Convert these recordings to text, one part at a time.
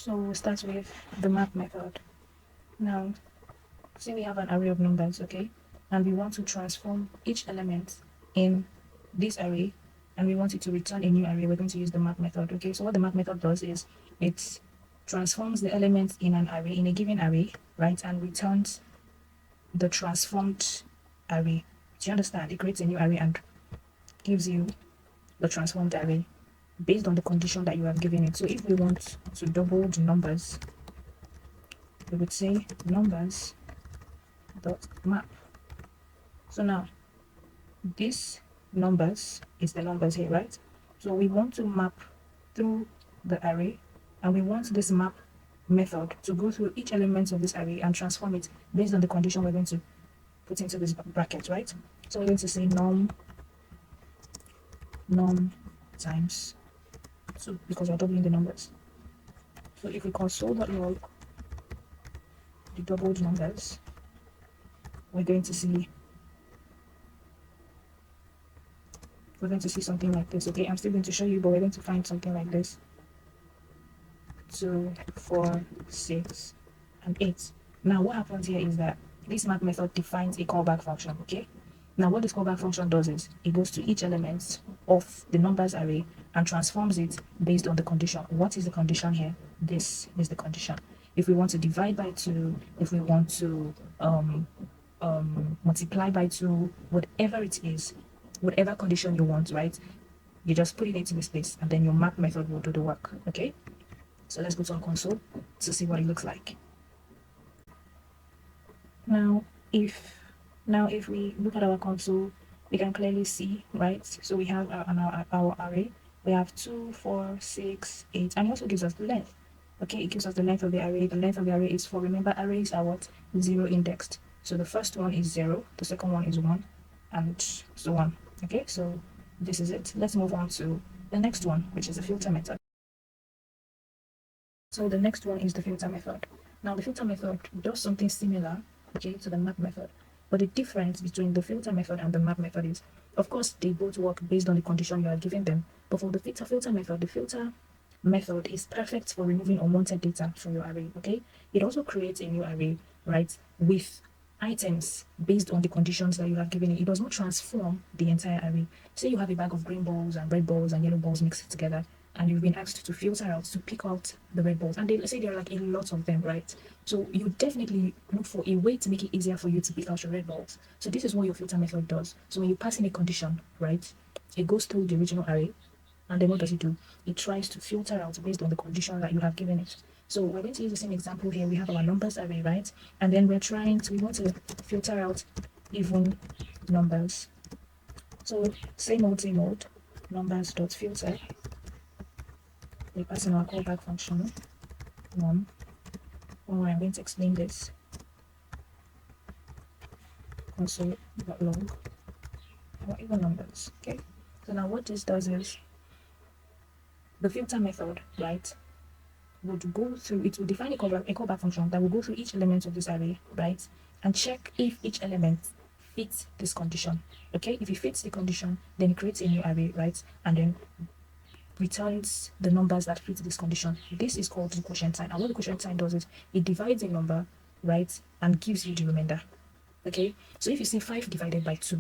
So we'll start with the map method. Now, say we have an array of numbers, okay? And we want to transform each element in this array, and we want it to return a new array. We're going to use the map method, okay? So what the map method does is it transforms the elements in an array, in a given array, right? And returns the transformed array. Do you understand? It creates a new array and gives you the transformed array based on the condition that you have given it. So if we want to double the numbers, we would say numbers dot map. So now this numbers is the numbers here, right? So we want to map through the array, and we want this map method to go through each element of this array and transform it based on the condition we're going to put into this bracket, right? So we're going to say num times 2 because we're doubling the numbers. So if we console.log the doubled numbers, we're going to see something like this. Okay, I'm still going to show you, but we're going to find something like this. 2, 4, 6, and 8. Now what happens here is that this map method defines a callback function. Okay, now what this callback function does is it goes to each element of the numbers array and transforms it based on the condition. What is the condition here? This is the condition. If we want to divide by 2, if we want to multiply by 2, whatever it is, whatever condition you want, right? You just put it into this place, and then your map method will do the work. Okay, so let's go to our console to see what it looks like. Now if we look at our console, we can clearly see, right? So we have our array. We have 2, 4, 6, 8, and it also gives us the length. Okay, it gives us the length of the array. The length of the array is 4. Remember, arrays are what? 0 indexed. So the first one is 0, the second one is 1, and so on. Okay, so this is it. Let's move on to the next one, which is the filter method. So the next one is the filter method. Now the filter method does something similar, okay, to the map method. But the difference between the filter method and the map method is, of course, they both work based on the condition you are giving them. But for the filter method, the filter method is perfect for removing unwanted data from your array. Okay, it also creates a new array, right, with items based on the conditions that you have given it. It does not transform the entire array. Say you have a bag of green balls and red balls and yellow balls mixed together, and you've been asked to filter out, to pick out the red balls, and they say there are like a lot of them, right? So you definitely look for a way to make it easier for you to pick out your red balls. So this is what your filter method does. So when you pass in a condition, right, it goes through the original array, and then what does it do? It tries to filter out based on the condition that you have given it. So we're going to use the same example here. We have our numbers array, right? And then we want to filter out even numbers. So same old, numbers.filter. We pass in our callback function, num. Oh, I'm going to explain this. Console.log or even numbers. Okay. So now what this does is the filter method, right, would go through, it will define a callback function that will go through each element of this array, right, and check if each element fits this condition. Okay, if it fits the condition, then it creates a new array, right, and then returns the numbers that fit this condition. This is called the quotient sign. And what the quotient sign does is it divides a number, right, and gives you the remainder. Okay, so if you see 5 divided by 2,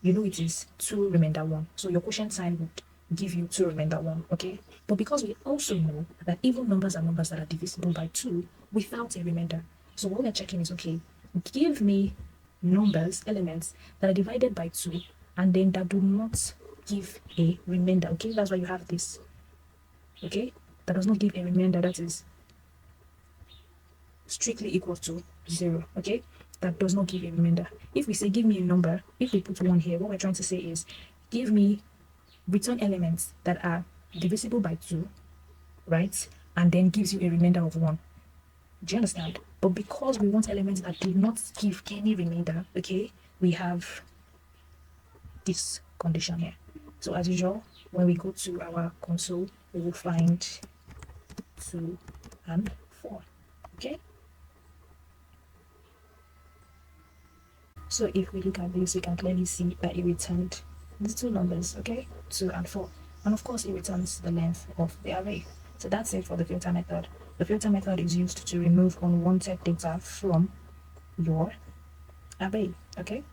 you know it is 2 remainder 1. So your quotient sign would give you 2 remainder 1. Okay, but because we also know that even numbers are numbers that are divisible by 2 without a remainder. So what we're checking is, okay, give me numbers, elements that are divided by 2 and then that do not give a remainder. Okay, that's why you have this. Okay, that does not give a remainder, that is strictly equal to 0. Okay, that does not give a remainder. If we say give me a number, if we put 1 here, what we're trying to say is give me return elements that are divisible by 2, right, and then gives you a remainder of 1. Do you understand? But because we want elements that do not give any remainder, okay, we have this condition here. So as usual, when we go to our console, we will find 2 and 4. Okay, so if we look at this, we can clearly see that it returned the 2 numbers, okay, 2 and 4, and of course it returns the length of the array. So that's it for the filter method. The filter method is used to remove unwanted data from your array. Okay.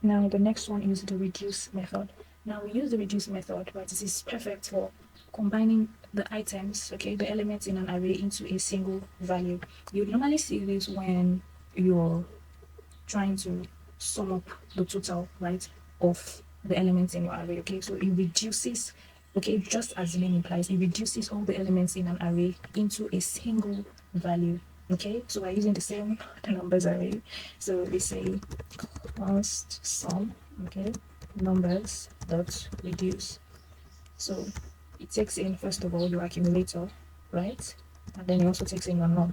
Now the next one is the reduce method. Now we use the reduce method, right? This is perfect for combining the items, okay, the elements in an array into a single value. You normally see this when you're trying to sum up the total, right, of the elements in your array. Okay, so it reduces, okay, just as the name implies, it reduces all the elements in an array into a single value. Okay, so we're using the same numbers array. So we say const sum, okay, numbers dot reduce. So it takes in, first of all, your accumulator, right, and then it also takes in your num.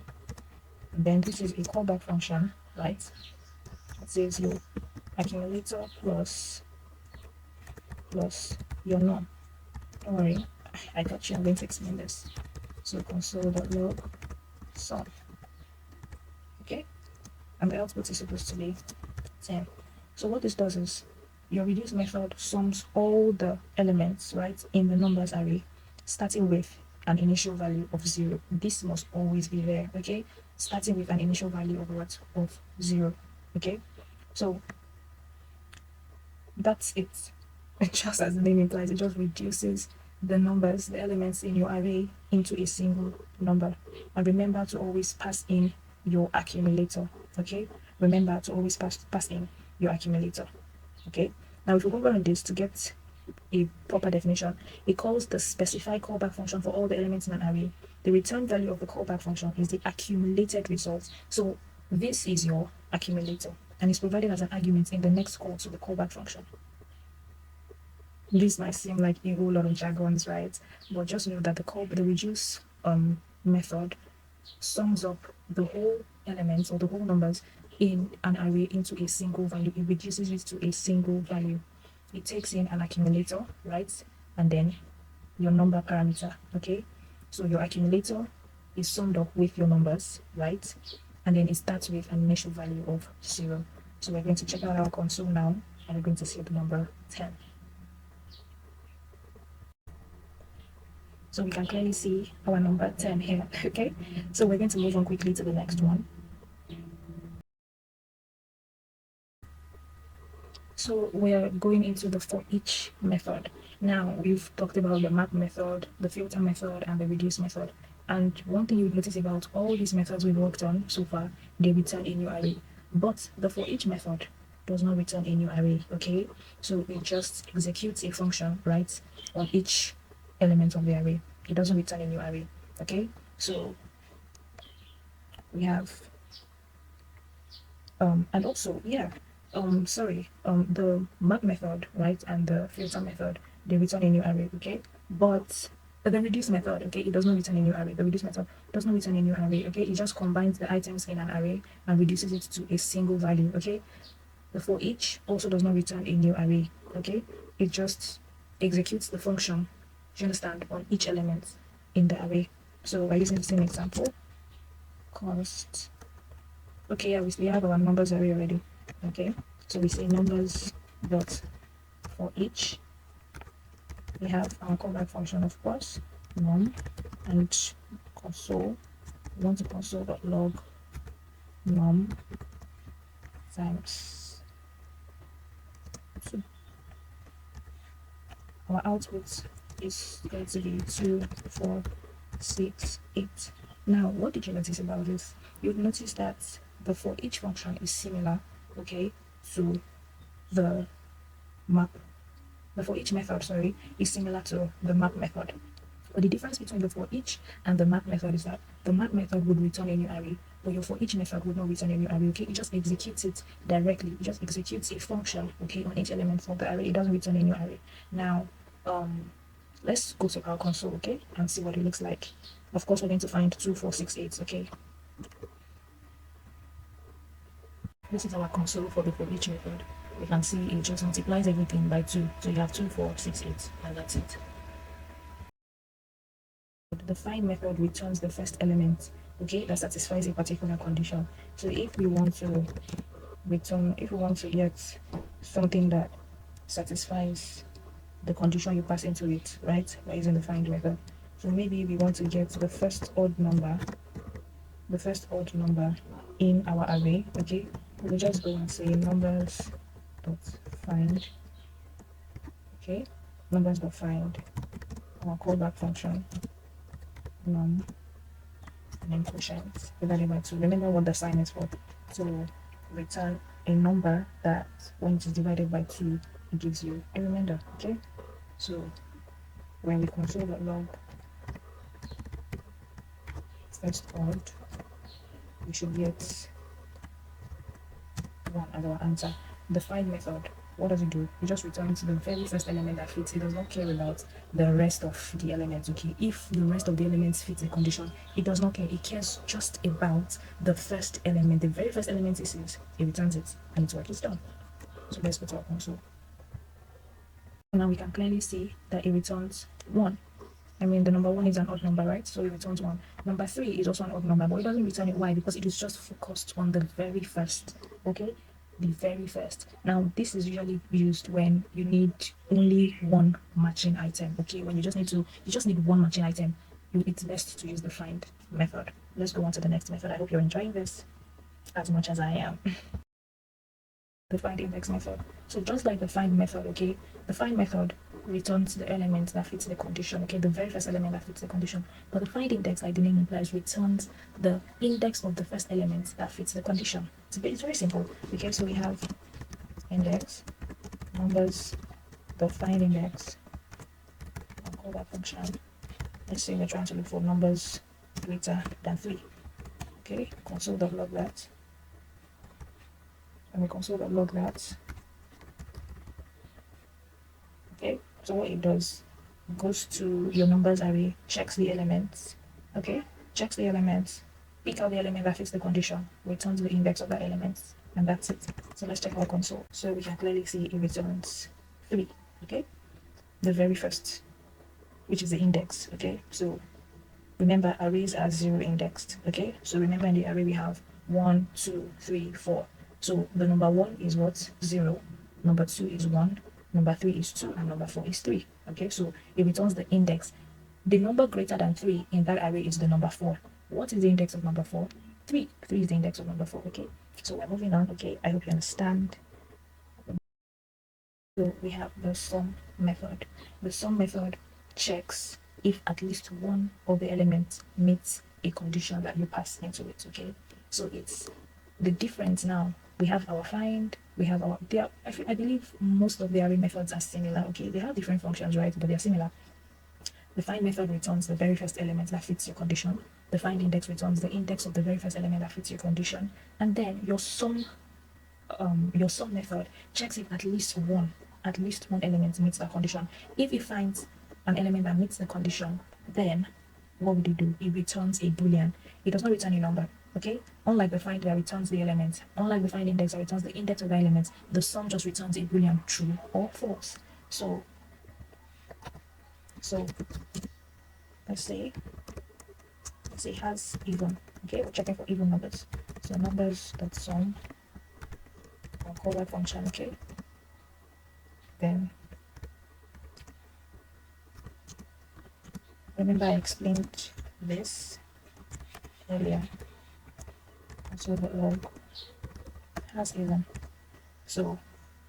And then this is a callback function, right? It says your accumulator plus your num. Don't worry, I got you. I'm going to explain this. So console.log sum. Okay, and the output is supposed to be 10. So what this does is your reduce method sums all the elements, right, in the numbers array, starting with an initial value of 0. This must always be there. Okay, starting with an initial value of what? Of 0. Okay, so that's it. Just as the name implies, it just reduces the numbers, the elements in your array into a single number. And remember to always pass in your accumulator. Okay, remember to always pass in your accumulator. Okay, now if we go over on this to get a proper definition, it calls the specify callback function for all the elements in an array. The return value of the callback function is the accumulated result. So this is your accumulator, and it's provided as an argument in the next call to the callback function. This might seem like a whole lot of jargons, right? But just know that the reduce method sums up the whole elements or the whole numbers in an array into a single value. It reduces it to a single value. It takes in an accumulator, right? And then your number parameter, okay? So your accumulator is summed up with your numbers, right? And then it starts with an initial value of 0. So we're going to check out our console now, and we're going to see the number 10. So we can clearly see our number 10 here, okay? So we're going to move on quickly to the next one. So we're going into the forEach method. Now we've talked about the map method, the filter method, and the reduce method. And one thing you'll notice about all these methods we've worked on so far, they return a new array. But the forEach method does not return a new array, okay? So it just executes a function, right, on each element of the array. It doesn't return a new array, okay? So we have and also the map method, right, and the filter method, they return a new array, okay? But the reduce method, okay, it does not return a new array. The reduce method does not return a new array, okay? It just combines the items in an array and reduces it to a single value, okay? The forEach also does not return a new array, okay? It just executes the function, do you understand, on each element in the array. So we're using the same example. Const. Okay, yeah, we have our numbers array already. Okay, so we say numbers dot forEach. We have our callback function, of course, num, and console. We want to console.log num times 2. Our output is going to be 2, 4, 6, 8. Now, what did you notice about this? You'd notice that the forEach function is similar, okay, to the map. The forEach method, sorry, is similar to the map method. But the difference between the forEach and the map method is that the map method would return a new array, but your forEach method would not return a new array, okay? It just executes it directly. It just executes a function, okay, on each element of the array. It doesn't return a new array. Now, let's go to our console, okay, and see what it looks like. Of course, we're going to find 2, 4, 6, 8, okay? This is our console for the forEach method. We can see it just multiplies everything by 2. So you have 2, 4, 6, 8, and that's it. The find method returns the first element, okay, that satisfies a particular condition. So if we want to get something that satisfies the condition you pass into it, right? By using the find method. So maybe we want to get the first odd number in our array. Okay, we'll just go and say numbers dot find. Okay, numbers dot find our callback function num and then quotient divided by 2. Remember what the sign is for. So return a number that when it is divided by 2 it gives you a remainder. Okay, so when we console.log first odd, we should get 1 as our answer. The find method, what does it do? It just returns the very first element that fits. It does not care about the rest of the elements. Okay, if the rest of the elements fit the condition, it does not care. It cares just about the first element. The very first element it sees, it returns it, and its work is done. So let's go to our console. Now we can clearly see that it returns 1. I mean, the number 1 is an odd number, right? So it returns 1. Number 3 is also an odd number, but it doesn't return it. Why? Because it is just focused on the very first. Okay, the very first. Now this is usually used when you need only one matching item. Okay, when you just need one matching item, it's best to use the find method. Let's go on to the next method. I hope you're enjoying this as much as I am. The findIndex method. So just like the find method, okay, the find method returns the element that fits the condition, okay, the very first element that fits the condition. But the findIndex, like the name implies, returns the index of the first element that fits the condition. It's very simple. Okay, so we have index numbers the findIndex. I'll call that function. Let's say we're trying to look for numbers greater than 3. Okay, console.log that. And we console.log that. Okay, so what it does, it goes to your numbers array, checks the elements. Okay, checks the elements, pick out the element that fits the condition, returns the index of that element, and that's it. So let's check our console. So we can clearly see it returns 3. Okay, the very first, which is the index. Okay, so remember arrays are 0 indexed. Okay, so remember in the array we have 1, 2, 3, 4. So the number 1 is what? 0. Number 2 is 1. Number 3 is 2. And number 4 is 3. Okay, so it returns the index. The number greater than 3 in that array is the number 4. What is the index of number 4? 3. 3 is the index of number 4. Okay, so we're moving on. Okay, I hope you understand. So we have the sum method. The sum method checks if at least one of the elements meets a condition that you pass into it. Okay, so it's the difference now. We have our find, we have our I believe most of the array methods are similar. Okay, they have different functions, right, but they're similar. The find method returns the very first element that fits your condition. The find index returns the index of the very first element that fits your condition. And then your sum method checks if at least one element meets that condition. If it finds an element that meets the condition, then what would it do? It returns a boolean. It does not return a number. Okay, unlike the find that returns the element, unlike the find index that returns the index of the element, the sum just returns a boolean, true or false. So let's say it has even. Okay, we're checking for even numbers. So numbers.sum, I'll call that function. Okay, then remember I explained this earlier. So the log has even, so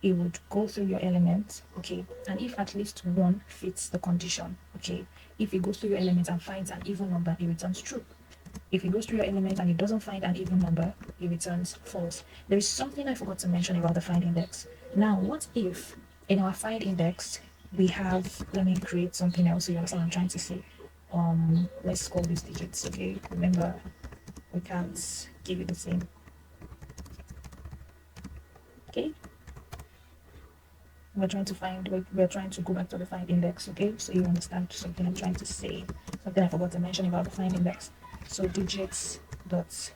it would go through your elements. Okay, and if at least one fits the condition, okay, if it goes through your elements and finds an even number, it returns true. If it goes through your element and it doesn't find an even number, it returns false. There is something I forgot to mention about the find index. Now, what if in our find index we have, let me create something else so you understand what I'm trying to say. Let's call these digits. Okay, remember we can't give it the same. Okay, we're trying to go back to the find index. Okay, so you understand something I'm trying to say, something I forgot to mention about the find index. So digits dot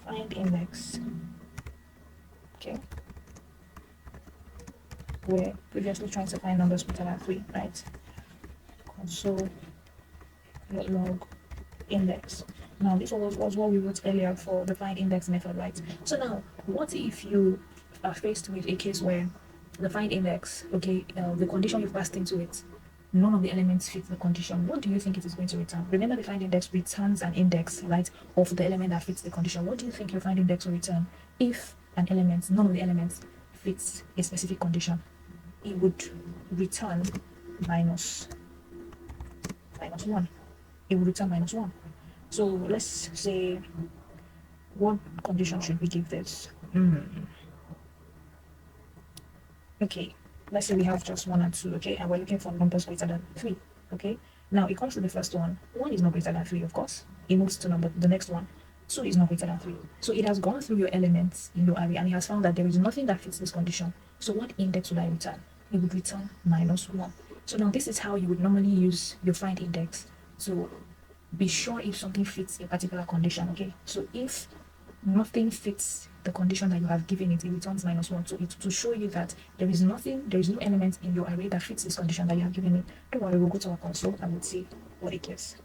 find index. Okay, we're previously trying to find numbers greater than 3, right? Console log index. Now this was what we wrote earlier for the find index method, right? So now what if you are faced with a case where the find index, okay, the condition you passed into it, none of the elements fit the condition. What do you think it is going to return? Remember, the find index returns an index, right, of the element that fits the condition. What do you think your find index will return if an element, none of the elements fits a specific condition? It would return minus 1. It would return minus 1. So let's say, what condition should we give this? Okay, let's say we have just 1 and 2, okay, and we're looking for numbers greater than 3, okay. Now it comes to the first one. 1 is not greater than 3, of course. It moves to the next one. 2 is not greater than 3. So it has gone through your elements in your array and it has found that there is nothing that fits this condition. So what index would I return? It would return minus 1. So now this is how you would normally use your find index to be sure if something fits a particular condition, okay. So if nothing fits the condition that you have given it, it returns minus 1. So it's to show you that there is no element in your array that fits this condition that you have given it. Don't worry, we'll go to our console and we'll see what it gives.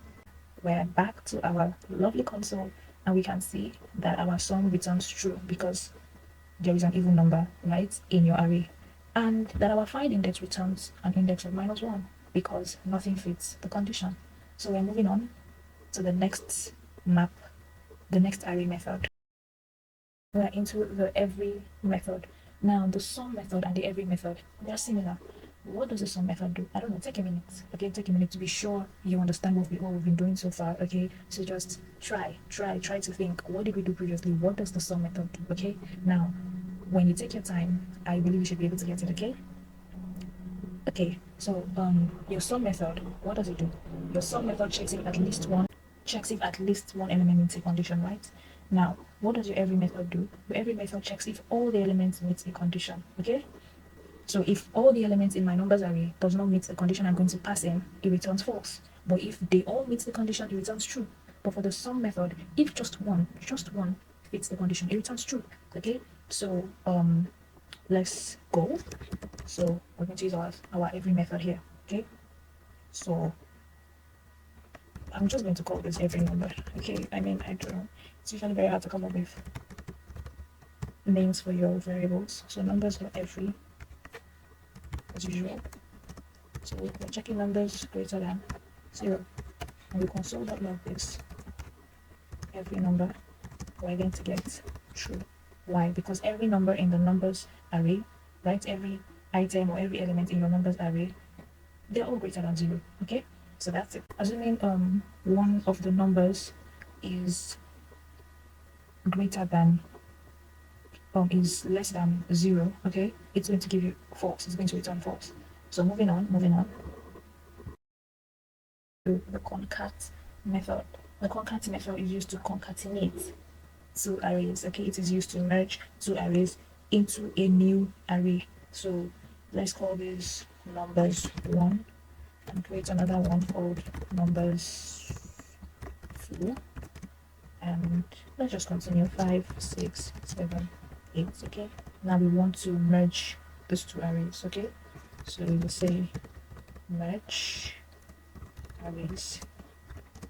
We're back to our lovely console and we can see that our sum returns true because there is an even number, right, in your array, and that our find index returns an index of minus 1 because nothing fits the condition. So we're moving on to the next map, the next array method. We're into the every method. Now the sum method and the every method, they're similar. What does the sum method do? I don't know, take a minute. Okay, take a minute to be sure you understand what we've been doing so far. Okay, so just try to think, what did we do previously? What does the sum method do? Okay, now when you take your time, I believe you should be able to get it. Okay, so your sum method, what does it do? Your sum method checks if at least one element meets a condition, right? Now, what does your every method do? Your every method checks if all the elements meet a condition, okay? So if all the elements in my numbers array does not meet the condition I'm going to pass in, it returns false. But if they all meet the condition, it returns true. But for the sum method, if just one fits the condition, it returns true, okay? So let's go. So we're going to use our every method here, okay? So I'm just going to call this every number, okay? I mean, I don't know. It's usually very hard to come up with names for your variables. So numbers for every, as usual. So we're checking numbers greater than 0. And we console.log this. Every number, we're going to get true. Why? Because every number in the numbers array, right? Every item or every element in your numbers array, they're all greater than 0, okay? So that's it. Assuming one of the numbers is greater than is less than 0, okay, it's going to give you false. It's going to return false. So moving on to the concat method. The concat method is used to concatenate two arrays, okay. It is used to merge two arrays into a new array. So let's call this numbers 1 and create another one called numbers 2, and let's just continue 5, 6, 7, 8, okay. Now we want to merge these two arrays, okay. So we'll say merge arrays.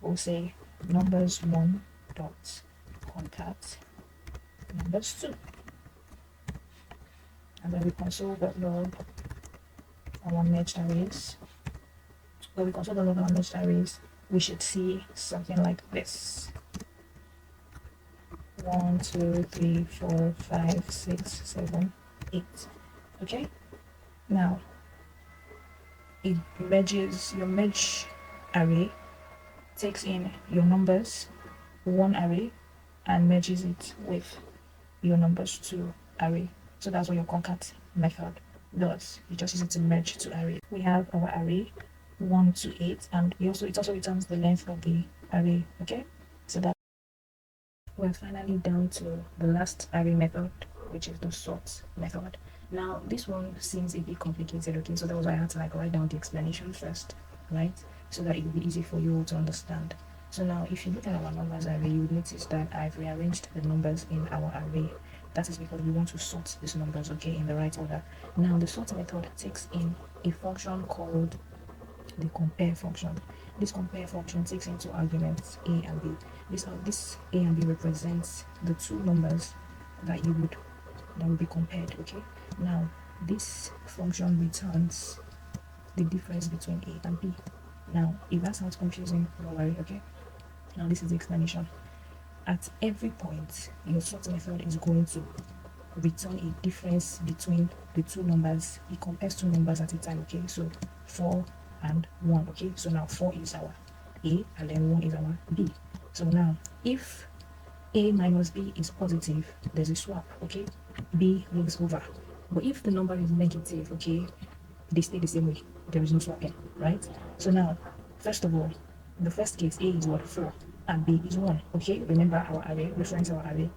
We'll say numbers 1 dot concat numbers 2, and then we console.log our merged arrays. When we console.log our merged arrays, we should see something like this: 1, 2, 3, 4, 5, 6, 7, 8. Okay, now it merges your merge array, takes in your numbers 1 array and merges it with your numbers 2 array. So that's what your concat method does. You just use it to merge two arrays. We have our array 1 to 8, and it also returns the length of the array. Okay, so that we're finally down to the last array method, which is the sort method. Now this one seems a bit complicated, okay, so that was why I had to write down the explanation first, right, so that it will be easy for you to understand. So now if you look at our numbers array, you would notice that I've rearranged the numbers in our array. That is because we want to sort these numbers, okay, in the right order. Now the sort method takes in a function called the compare function. This compare function takes into arguments a and b. This a and b represents the two numbers that will be compared, okay. Now this function returns the difference between A and B. Now, if that sounds confusing, don't worry, okay? Now, this is the explanation. At every point, your sort method is going to return a difference between the two numbers. It compares two numbers at a time, okay? So 4 and 1, okay? So now 4 is our A and then 1 is our B. So now, if A minus B is positive, there's a swap, okay? B moves over. But if the number is negative, okay, they stay the same way. There is no swapping, right? So now, first of all, the first case, A is what? 4 and B is 1, okay? Remember our array, reference our array.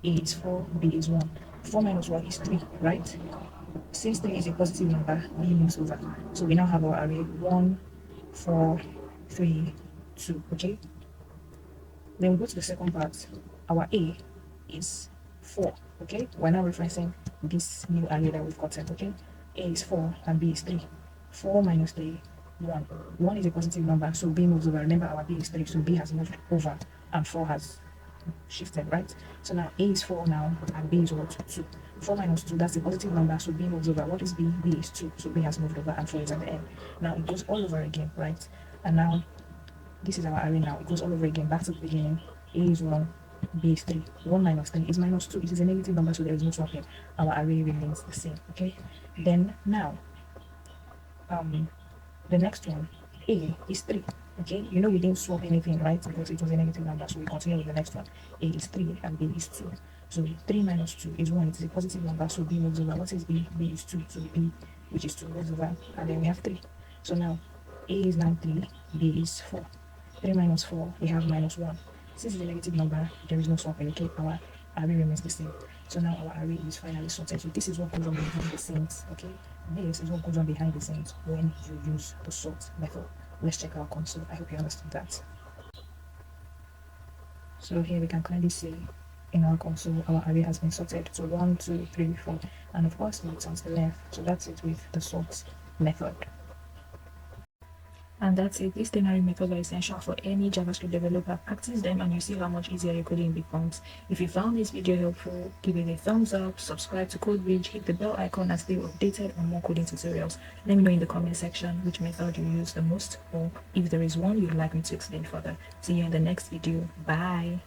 A is 4, B is 1. 4 minus 1 is 3, right? Since 3 is a positive number, B moves over. So we now have our array 1, 4, 3, 2, okay? Then we go to the second part. Our A is 4, okay? We're now referencing this new array that we've gotten, okay? A is 4 and B is 3. 4 minus 3, 1. 1 is a positive number, so B moves over. Remember, our B is 3, so B has moved over and 4 has shifted, right? So now A is 4 now and B is what? 2. 4 minus 2, that's a positive number, so B moves over. What is B? B is 2, so B has moved over and 4 is at the end. Now it goes all over again, right? And now this is our array now. It goes all over again, back to the beginning. A is 1, B is 3. 1 minus 3 is minus 2. It is a negative number, so there is no swapping. Our array remains the same, okay? Then now, the next one, A is 3, okay? You know we didn't swap anything, right? Because it was a negative number, so we continue with the next one. A is 3 and B is 2. So 3 minus 2 is 1. It is a positive number, so B moves over. What is B? B is 2, so B, which is 2, moves over. And then we have 3. So now, A is now 3, B is 4. 3 minus 4, we have minus 1. Since it's a negative number, there is no swapping, okay? Our array remains the same. So now our array is finally sorted. So this is what goes on behind the scenes, okay? This is what goes on behind the scenes when you use the sort method. Let's check our console. I hope you understood that. So here we can clearly see in our console our array has been sorted. So 1, 2, 3, 4, and of course it returns the length. So that's it with the sort method. And that's it. These ternary methods are essential for any JavaScript developer. Practice them and you see how much easier your coding becomes. If you found this video helpful, give it a thumbs up, subscribe to CodeBridge, hit the bell icon and stay updated on more coding tutorials. Let me know in the comment section which method you use the most, or if there is one you'd like me to explain further. See you in the next video. Bye.